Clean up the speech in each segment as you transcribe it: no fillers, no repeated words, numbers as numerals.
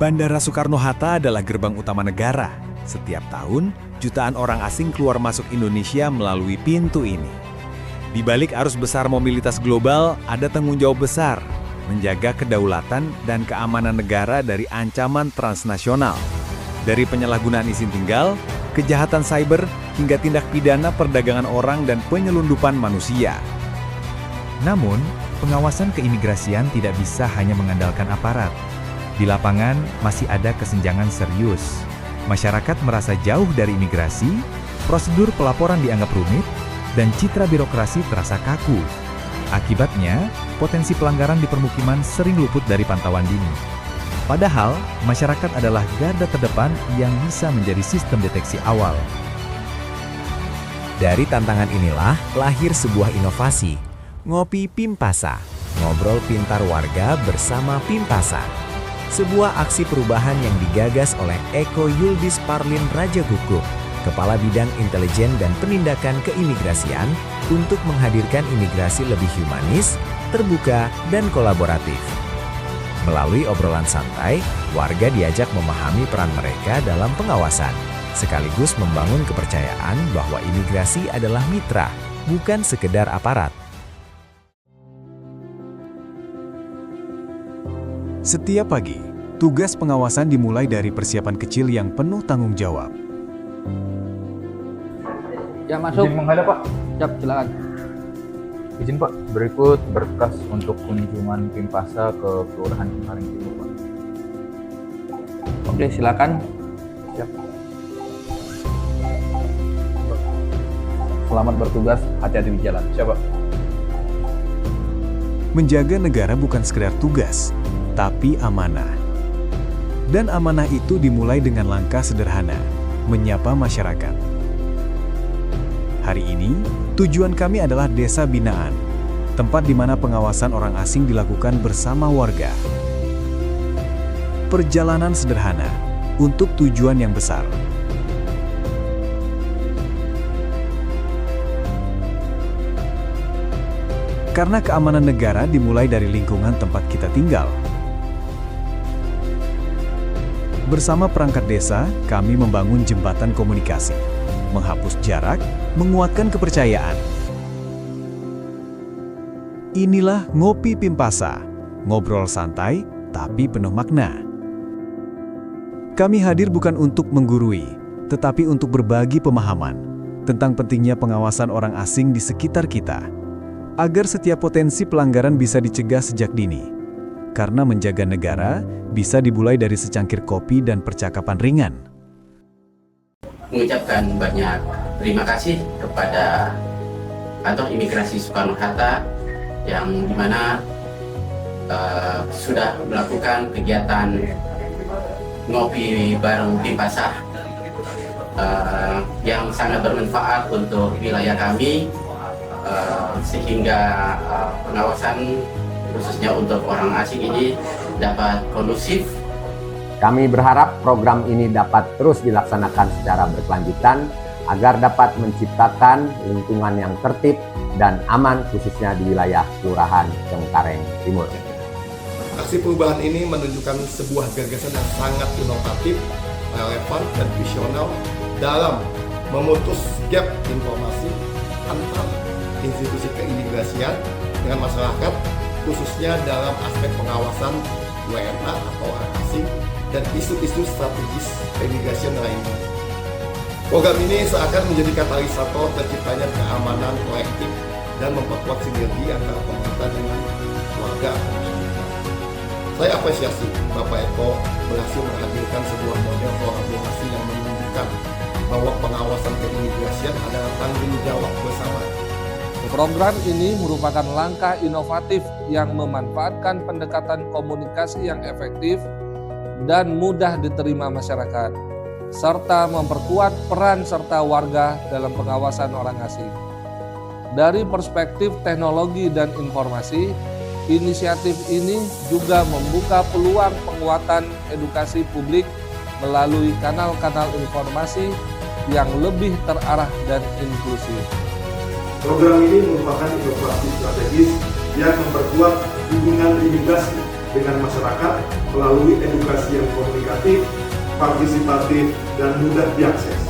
Bandara Soekarno-Hatta adalah gerbang utama negara. Setiap tahun, jutaan orang asing keluar masuk Indonesia melalui pintu ini. Di balik arus besar mobilitas global, ada tanggung jawab besar, menjaga kedaulatan dan keamanan negara dari ancaman transnasional. Dari penyalahgunaan izin tinggal, kejahatan cyber, hingga tindak pidana perdagangan orang dan penyelundupan manusia. Namun, pengawasan keimigrasian tidak bisa hanya mengandalkan aparat. Di lapangan masih ada kesenjangan serius. Masyarakat merasa jauh dari imigrasi, prosedur pelaporan dianggap rumit, dan citra birokrasi terasa kaku. Akibatnya, potensi pelanggaran di permukiman sering luput dari pantauan dini. Padahal, masyarakat adalah garda terdepan yang bisa menjadi sistem deteksi awal. Dari tantangan inilah lahir sebuah inovasi, Ngopi Pimpasa, ngobrol pintar warga bersama Pimpasa. Sebuah aksi perubahan yang digagas oleh Eko Yuldis Parlin Rajagukuk, Kepala Bidang Intelijen dan Penindakan Keimigrasian, untuk menghadirkan imigrasi lebih humanis, terbuka, dan kolaboratif. Melalui obrolan santai, warga diajak memahami peran mereka dalam pengawasan, sekaligus membangun kepercayaan bahwa imigrasi adalah mitra, bukan sekedar aparat. Setiap pagi, tugas pengawasan dimulai dari persiapan kecil yang penuh tanggung jawab. Ya, masuk. Izin menghadap, Pak. Siap, silakan. Izin, Pak. Berikut berkas untuk kunjungan Pimpasa ke Kelurahan Cengkareng Timur, Pak. Oke, silakan. Siap. Selamat bertugas, hati-hati di jalan. Siap, Pak. Menjaga negara bukan sekedar tugas, tapi amanah. Dan amanah itu dimulai dengan langkah sederhana, menyapa masyarakat. Hari ini, tujuan kami adalah Desa Binaan, tempat di mana pengawasan orang asing dilakukan bersama warga. Perjalanan sederhana untuk tujuan yang besar. Karena keamanan negara dimulai dari lingkungan tempat kita tinggal. Bersama perangkat desa, kami membangun jembatan komunikasi, menghapus jarak, menguatkan kepercayaan. Inilah Ngopi Pimpasa, ngobrol santai tapi penuh makna. Kami hadir bukan untuk menggurui, tetapi untuk berbagi pemahaman tentang pentingnya pengawasan orang asing di sekitar kita, agar setiap potensi pelanggaran bisa dicegah sejak dini. Karena menjaga negara bisa dimulai dari secangkir kopi dan percakapan ringan. Mengucapkan banyak terima kasih kepada Kantor Imigrasi Soekarno-Hatta yang dimana sudah melakukan kegiatan ngopi bareng Pimpasa yang sangat bermanfaat untuk wilayah kami, sehingga pengawasan khususnya untuk orang asing ini dapat kondusif. Kami berharap program ini dapat terus dilaksanakan secara berkelanjutan agar dapat menciptakan lingkungan yang tertib dan aman khususnya di wilayah Kelurahan Cengkareng Timur. Aksi perubahan ini menunjukkan sebuah gagasan yang sangat inovatif, relevan, dan visional dalam memutus gap informasi antar institusi keimigrasian dengan masyarakat, khususnya dalam aspek pengawasan WNA atau orang asing dan isu-isu strategis keimigrasian lainnya. Program ini seakan menjadi katalisator terciptanya keamanan kolektif dan memperkuat sinergi antara pemerintah dengan warga atau masyarakat. Saya apresiasi Bapak Eko berhasil menghadirkan sebuah model kolaborasi yang menunjukkan bahwa pengawasan keimigrasian adalah tanggung jawab bersama. Program ini merupakan langkah inovatif yang memanfaatkan pendekatan komunikasi yang efektif dan mudah diterima masyarakat, serta memperkuat peran serta warga dalam pengawasan orang asing. Dari perspektif teknologi dan informasi, inisiatif ini juga membuka peluang penguatan edukasi publik melalui kanal-kanal informasi yang lebih terarah dan inklusif. Program ini merupakan inovasi strategis yang memperkuat hubungan imigrasi dengan masyarakat melalui edukasi yang komunikatif, partisipatif, dan mudah diakses.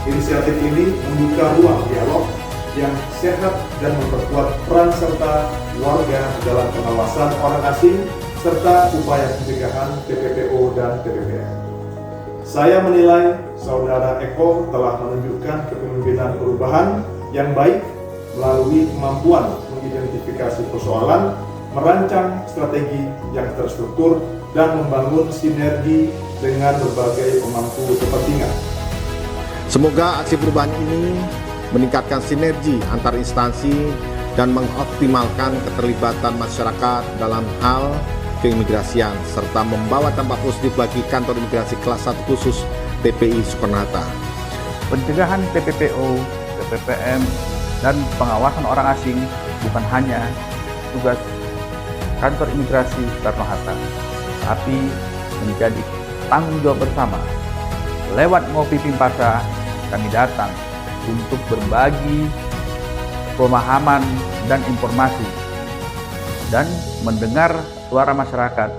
Inisiatif ini membuka ruang dialog yang sehat dan memperkuat peran serta warga dalam pengawasan orang asing serta upaya pencegahan TPPO dan TPPN. Saya menilai Saudara Eko telah menunjukkan kepemimpinan perubahan yang baik melalui kemampuan mengidentifikasi persoalan, merancang strategi yang terstruktur, dan membangun sinergi dengan berbagai pemangku kepentingan. Semoga aksi perubahan ini meningkatkan sinergi antar instansi dan mengoptimalkan keterlibatan masyarakat dalam hal keimigrasian serta membawa dampak positif bagi kantor imigrasi kelas 1 khusus TPI Soekarno-Hatta. Pencegahan TPPO, TPPM, dan pengawasan orang asing bukan hanya tugas kantor imigrasi Soekarno-Hatta, tapi menjadi tanggung jawab bersama. Lewat Ngopi Pimpasa, kami datang untuk berbagi pemahaman dan informasi dan mendengar suara masyarakat.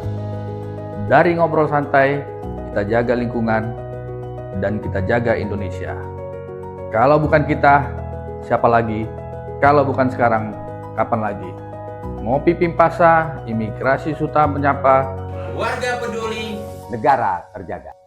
Dari ngobrol santai, kita jaga lingkungan dan kita jaga Indonesia. Kalau bukan kita, siapa lagi? Kalau bukan sekarang, kapan lagi? Ngopi Pimpasa, Imigrasi Suta menyapa. Warga peduli, Negara terjaga.